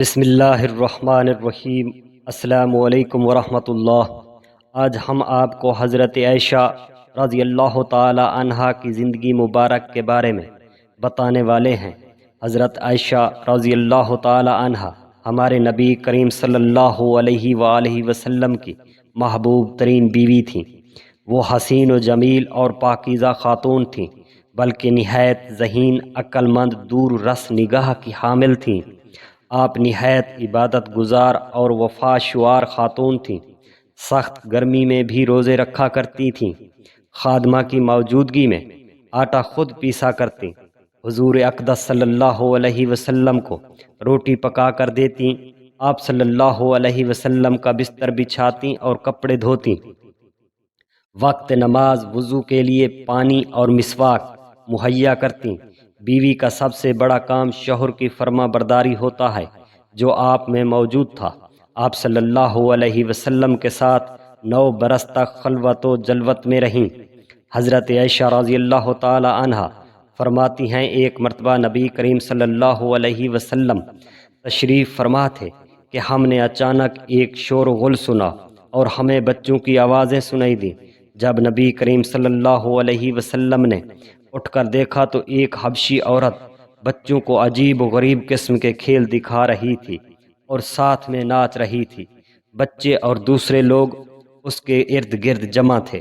بسم اللہ الرحمن الرحیم۔ السلام علیکم ورحمۃ اللہ۔ آج ہم آپ کو حضرت عائشہ رضی اللہ تعالی عنہا کی زندگی مبارک کے بارے میں بتانے والے ہیں۔ حضرت عائشہ رضی اللہ تعالی عنہا ہمارے نبی کریم صلی اللہ علیہ وآلہ وسلم کی محبوب ترین بیوی تھیں۔ وہ حسین و جمیل اور پاکیزہ خاتون تھیں، بلکہ نہایت ذہین، عقل مند، دور رس نگاہ کی حامل تھیں۔ آپ نہایت عبادت گزار اور وفا شعار خاتون تھیں۔ سخت گرمی میں بھی روزے رکھا کرتی تھیں۔ خادمہ کی موجودگی میں آٹا خود پیسا کرتیں۔ حضور اقدس صلی اللہ علیہ وسلم کو روٹی پکا کر دیتیں۔ آپ صلی اللہ علیہ وسلم کا بستر بچھاتیں اور کپڑے دھوتیں۔ وقت نماز، وضو کے لیے پانی اور مسواک مہیا کرتیں۔ بیوی کا سب سے بڑا کام شوہر کی فرما برداری ہوتا ہے، جو آپ میں موجود تھا۔ آپ صلی اللہ علیہ وسلم کے ساتھ 9 برس تک خلوت و جلوت میں رہیں۔ حضرت عائشہ رضی اللہ تعالی عنہا فرماتی ہیں، ایک مرتبہ نبی کریم صلی اللہ علیہ وسلم تشریف فرما تھے کہ ہم نے اچانک ایک شور و غل سنا اور ہمیں بچوں کی آوازیں سنائی دیں۔ جب نبی کریم صلی اللہ علیہ وسلم نے اٹھ کر دیکھا تو ایک حبشی عورت بچوں کو عجیب و غریب قسم کے کھیل دکھا رہی تھی اور ساتھ میں ناچ رہی تھی۔ بچے اور دوسرے لوگ اس کے ارد گرد جمع تھے۔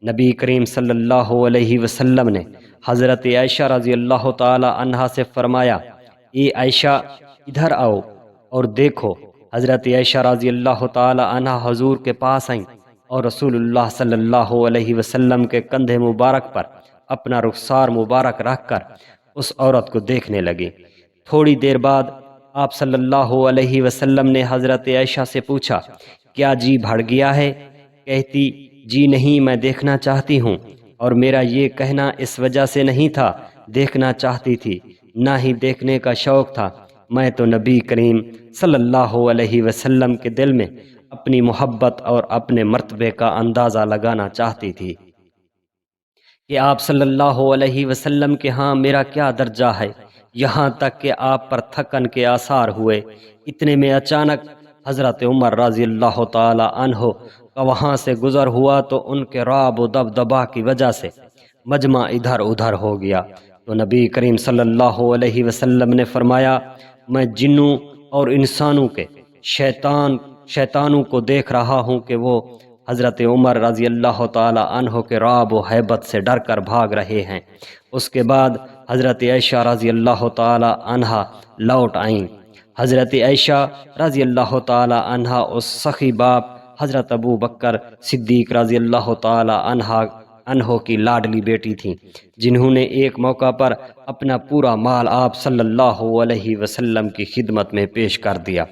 نبی کریم صلی اللہ علیہ وسلم نے حضرت عائشہ رضی اللہ تعالی عنہا سے فرمایا، اے عائشہ، ادھر آؤ اور دیکھو۔ حضرت عائشہ رضی اللہ تعالی عنہا حضور کے پاس آئیں اور رسول اللہ صلی اللہ علیہ وسلم کے کندھے مبارک پر اپنا رخسار مبارک رکھ کر اس عورت کو دیکھنے لگے۔ تھوڑی دیر بعد آپ صلی اللہ علیہ وسلم نے حضرت عائشہ سے پوچھا، کیا جی بھر گیا ہے؟ کہتی، جی نہیں، میں دیکھنا چاہتی ہوں، اور میرا یہ کہنا اس وجہ سے نہیں تھا دیکھنا چاہتی تھی، نہ ہی دیکھنے کا شوق تھا، میں تو نبی کریم صلی اللہ علیہ وسلم کے دل میں اپنی محبت اور اپنے مرتبے کا اندازہ لگانا چاہتی تھی کہ آپ صلی اللہ علیہ وسلم کے ہاں میرا کیا درجہ ہے، یہاں تک کہ آپ پر تھکن کے آثار ہوئے۔ اتنے میں اچانک حضرت عمر رضی اللہ تعالی عنہ کا وہاں سے گزر ہوا تو ان کے رعب و دبدبا کی وجہ سے مجمع ادھر ادھر ہو گیا۔ تو نبی کریم صلی اللہ علیہ وسلم نے فرمایا، میں جنوں اور انسانوں کے شیطانوں کو دیکھ رہا ہوں کہ وہ حضرت عمر رضی اللہ تعالی عنہ کے رعب و ہیبت سے ڈر کر بھاگ رہے ہیں۔ اس کے بعد حضرت عائشہ رضی اللہ تعالی عنہا لوٹ آئیں۔ حضرت عائشہ رضی اللہ تعالی عنہا اس سخی باپ حضرت ابو بکر صدیق رضی اللہ تعالی عنہ کی لاڈلی بیٹی تھیں، جنہوں نے ایک موقع پر اپنا پورا مال آپ صلی اللہ علیہ وسلم کی خدمت میں پیش کر دیا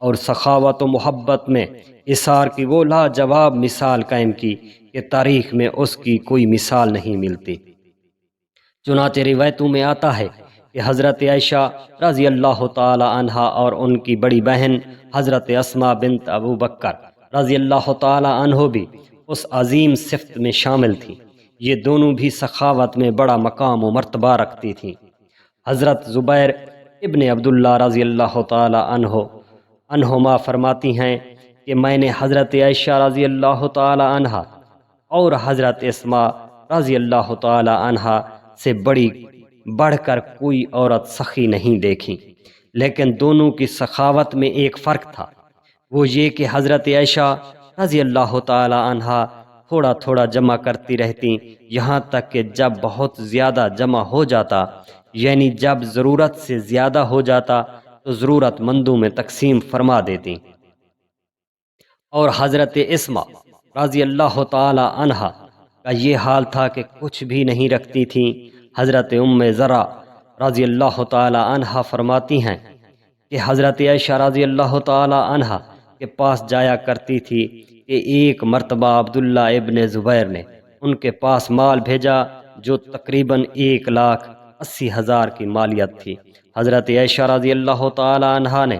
اور سخاوت و محبت میں اثار کی وہ لاجواب مثال قائم کی کہ تاریخ میں اس کی کوئی مثال نہیں ملتی۔ چنانچہ روایتوں میں آتا ہے کہ حضرت عائشہ رضی اللہ تعالی عنہا اور ان کی بڑی بہن حضرت اسماء بنت ابو بکر رضی اللہ تعالی عنہ بھی اس عظیم صفت میں شامل تھیں۔ یہ دونوں بھی سخاوت میں بڑا مقام و مرتبہ رکھتی تھیں۔ حضرت زبیر ابن عبداللہ رضی اللہ تعالی عنہما فرماتی ہیں کہ میں نے حضرت عائشہ رضی اللہ تعالی عنہا اور حضرت اسماء رضی اللہ تعالی عنہا سے بڑھ کر کوئی عورت سخی نہیں دیکھی، لیکن دونوں کی سخاوت میں ایک فرق تھا، وہ یہ کہ حضرت عائشہ رضی اللہ تعالی عنہا تھوڑا تھوڑا جمع کرتی رہتی، یہاں تک کہ جب بہت زیادہ جمع ہو جاتا، یعنی جب ضرورت سے زیادہ ہو جاتا تو ضرورت مندوں میں تقسیم فرما دیتی۔ اور حضرت اسماء رضی اللہ تعالی عنہا کا یہ حال تھا کہ کچھ بھی نہیں رکھتی تھیں۔ حضرت زرع رضی اللہ تعالی عنہا فرماتی ہیں کہ حضرت عائشہ رضی اللہ تعالی عنہا کے پاس جایا کرتی تھی کہ ایک مرتبہ عبداللہ ابن زبیر نے ان کے پاس مال بھیجا جو تقریباً 1,80,000 کی مالیت تھی۔ حضرت عائشہ رضی اللہ تعالی عنہا نے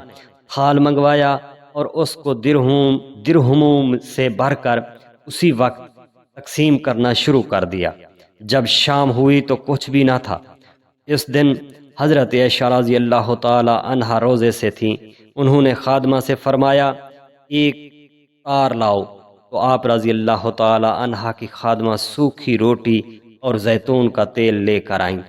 تھال منگوایا اور اس کو درہموں سے بھر کر اسی وقت تقسیم کرنا شروع کر دیا۔ جب شام ہوئی تو کچھ بھی نہ تھا۔ اس دن حضرت عائشہ رضی اللہ تعالی عنہا روزے سے تھیں۔ انہوں نے خادمہ سے فرمایا ایک تار لاؤ، تو آپ رضی اللہ تعالی عنہا کی خادمہ سوکھی روٹی اور زیتون کا تیل لے کر آئیں۔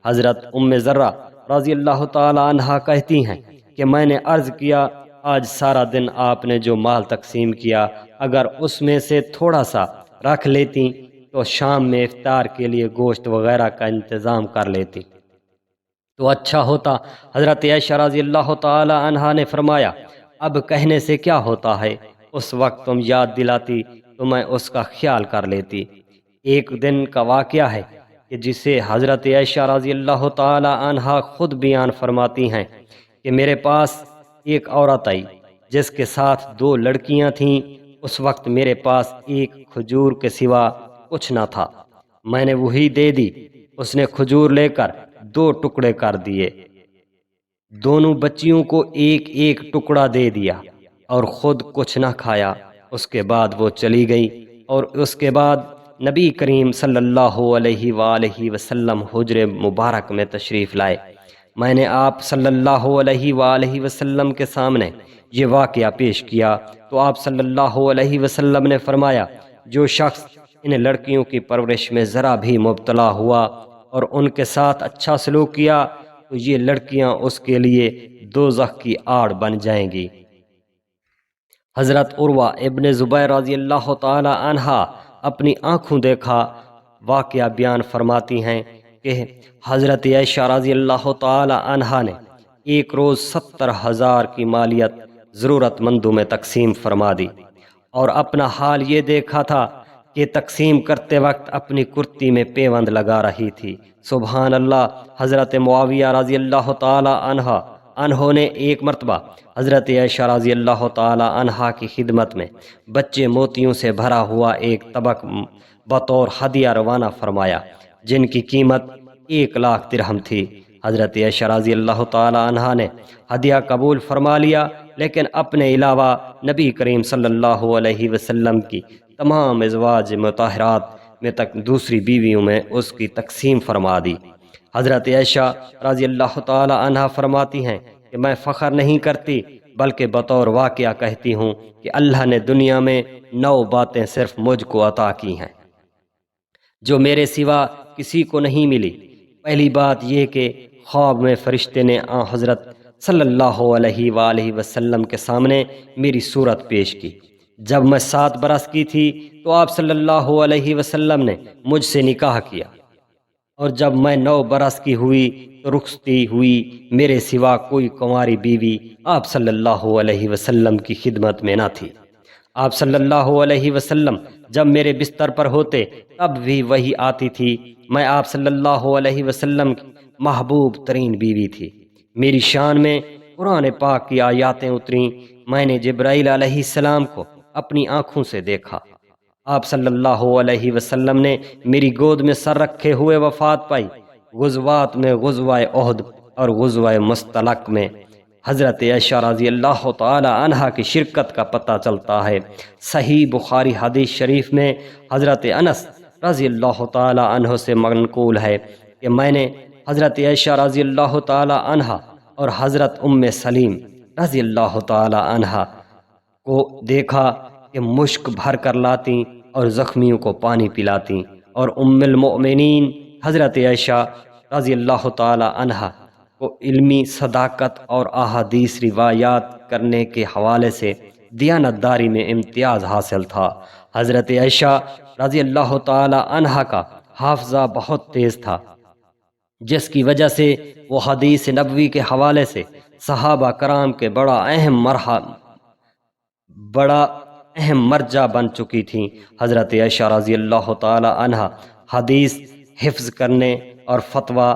حضرت ام ذرہ رضی اللہ تعالی عنہا کہتی ہیں کہ میں نے عرض کیا آج سارا دن آپ نے جو مال تقسیم کیا اگر اس میں سے تھوڑا سا رکھ لیتی تو شام میں افطار کے لیے گوشت وغیرہ کا انتظام کر لیتی تو اچھا ہوتا۔ حضرت عائشہ رضی اللہ تعالی عنہا نے فرمایا اب کہنے سے کیا ہوتا ہے، اس وقت تم یاد دلاتی تو میں اس کا خیال کر لیتی۔ ایک دن کا واقعہ ہے کہ جسے حضرت عائشہ رضی اللہ تعالی عنہا خود بیان فرماتی ہیں کہ میرے پاس ایک عورت آئی جس کے ساتھ 2 لڑکیاں تھیں۔ اس وقت میرے پاس ایک کھجور کے سوا کچھ نہ تھا، میں نے وہی دے دی۔ اس نے کھجور لے کر 2 ٹکڑے کر دیے، دونوں بچیوں کو ایک ایک ٹکڑا دے دیا اور خود کچھ نہ کھایا۔ اس کے بعد وہ چلی گئی اور اس کے بعد نبی کریم صلی اللہ علیہ وآلہ وسلم حجر مبارک میں تشریف لائے۔ میں نے آپ صلی اللہ علیہ وآلہ وسلم کے سامنے یہ واقعہ پیش کیا تو آپ صلی اللہ علیہ وسلم نے فرمایا جو شخص ان لڑکیوں کی پرورش میں ذرا بھی مبتلا ہوا اور ان کے ساتھ اچھا سلوک کیا تو یہ لڑکیاں اس کے لیے دوزخ کی آڑ بن جائیں گی۔ حضرت عروہ ابن زبیر رضی اللہ تعالی عنہا اپنی آنکھوں دیکھا واقعہ بیان فرماتی ہیں کہ حضرت عائشہ رضی اللہ تعالی عنہا نے ایک روز 70,000 کی مالیت ضرورت مندوں میں تقسیم فرما دی اور اپنا حال یہ دیکھا تھا کہ تقسیم کرتے وقت اپنی کرتی میں پیوند لگا رہی تھی۔ سبحان اللہ۔ حضرت معاویہ رضی اللہ تعالی عنہ نے ایک مرتبہ حضرت عائشہ رضی اللہ تعالی عنہا کی خدمت میں بچے موتیوں سے بھرا ہوا ایک طبق بطور ہدیہ روانہ فرمایا جن کی قیمت 1,00,000 درہم تھی۔ حضرت عائشہ رضی اللہ تعالی عنہا نے ہدیہ قبول فرما لیا لیکن اپنے علاوہ نبی کریم صلی اللہ علیہ وسلم کی تمام ازواج مطہرات میں تک دوسری بیویوں میں اس کی تقسیم فرما دی۔ حضرت عائشہ رضی اللہ تعالی عنہا فرماتی ہیں کہ میں فخر نہیں کرتی بلکہ بطور واقعہ کہتی ہوں کہ اللہ نے دنیا میں 9 باتیں صرف مجھ کو عطا کی ہیں جو میرے سوا کسی کو نہیں ملی۔ پہلی بات یہ کہ خواب میں فرشتے نے حضرت صلی اللہ علیہ وآلہ وسلم کے سامنے میری صورت پیش کی۔ جب میں 7 برس کی تھی تو آپ صلی اللہ علیہ وسلم نے مجھ سے نکاح کیا اور جب میں 9 برس کی ہوئی تو رخصتی ہوئی، میرے سوا کوئی کنواری بیوی آپ صلی اللہ علیہ وسلم کی خدمت میں نہ تھی۔ آپ صلی اللہ علیہ وسلم جب میرے بستر پر ہوتے تب بھی وہی آتی تھی۔ میں آپ صلی اللہ علیہ وسلم کی محبوب ترین بیوی تھی۔ میری شان میں قرآن پاک کی آیاتیں اتریں۔ میں نے جبرائیل علیہ السلام کو اپنی آنکھوں سے دیکھا۔ آپ صلی اللہ علیہ وسلم نے میری گود میں سر رکھے ہوئے وفات پائی۔ غزوات میں غزوہ احد اور غزوہ مستلق میں حضرت عائشہ رضی اللہ تعالی عنہا کی شرکت کا پتہ چلتا ہے۔ صحیح بخاری حدیث شریف میں حضرت انس رضی اللہ تعالی عنہ سے منقول ہے کہ میں نے حضرت عائشہ رضی اللہ تعالی عنہا اور حضرت ام سلیم رضی اللہ تعالی عنہا کو دیکھا کہ مشک بھر کر لاتی اور زخمیوں کو پانی پلاتی، اور ام المؤمنین حضرت عائشہ رضی اللہ تعالی عنہا کو علمی صداقت اور احادیث روایات کرنے کے حوالے سے دیانتداری میں امتیاز حاصل تھا۔ حضرت عائشہ رضی اللہ تعالی عنہا کا حافظہ بہت تیز تھا جس کی وجہ سے وہ حدیث نبوی کے حوالے سے صحابہ کرام کے بڑا اہم مرجع بن چکی تھیں۔ حضرت عائشہ رضی اللہ تعالی عنہا حدیث حفظ کرنے اور فتویٰ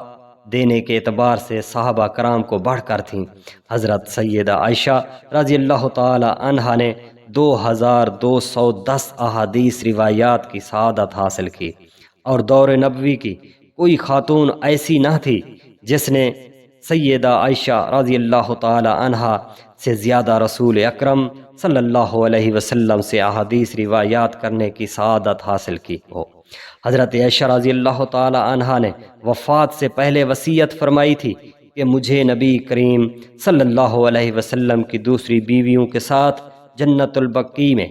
دینے کے اعتبار سے صحابہ کرام کو بڑھ کر تھیں۔ حضرت سیدہ عائشہ رضی اللہ تعالی عنہا نے 2210 احادیث روایات کی سعادت حاصل کی، اور دور نبوی کی کوئی خاتون ایسی نہ تھی جس نے سیدہ عائشہ رضی اللہ تعالی عنہا سے زیادہ رسول اکرم صلی اللہ علیہ وسلم سے احادیث روایات کرنے کی سعادت حاصل کی ہو۔ حضرت عائشہ رضی اللہ تعالی عنہا نے وفات سے پہلے وصیت فرمائی تھی کہ مجھے نبی کریم صلی اللہ علیہ وسلم کی دوسری بیویوں کے ساتھ جنت البقیع میں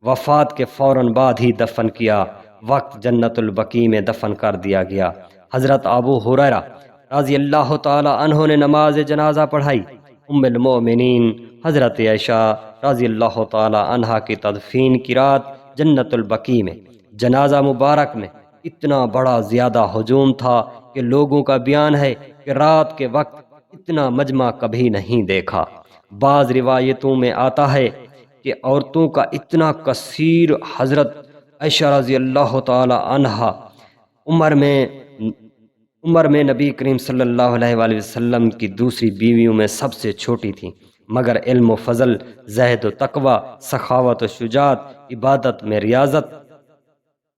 وفات کے فوراً بعد ہی دفن کیا وقت جنت البقیع میں دفن کر دیا گیا۔ حضرت ابو ہریرہ رضی اللہ تعالی عنہ نے نماز جنازہ پڑھائی۔ ام المؤمنین حضرت عائشہ رضی اللہ تعالی عنہا کی تدفین کی رات جنت البقیع میں جنازہ مبارک میں اتنا بڑا زیادہ ہجوم تھا کہ لوگوں کا بیان ہے کہ رات کے وقت اتنا مجمع کبھی نہیں دیکھا۔ بعض روایتوں میں آتا ہے کہ عورتوں کا اتنا کثیر حضرت عائشہ رضی اللہ تعالی عنہا عمر میں نبی کریم صلی اللہ علیہ وآلہ وسلم کی دوسری بیویوں میں سب سے چھوٹی تھیں، مگر علم و فضل، زہد و تقوی، سخاوت و شجاعت، عبادت میں ریاضت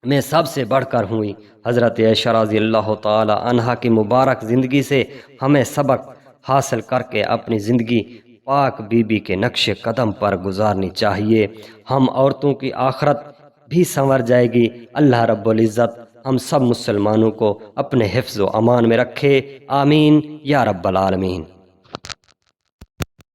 میں سب سے بڑھ کر ہوئی۔ حضرت عائشہ رضی اللہ تعالی عنہا کی مبارک زندگی سے ہمیں سبق حاصل کر کے اپنی زندگی پاک بی بی کے نقش قدم پر گزارنی چاہیے۔ ہم عورتوں کی آخرت بھی سنور جائے گی۔ اللہ رب العزت ہم سب مسلمانوں کو اپنے حفظ و امان میں رکھے، آمین یا رب العالمین۔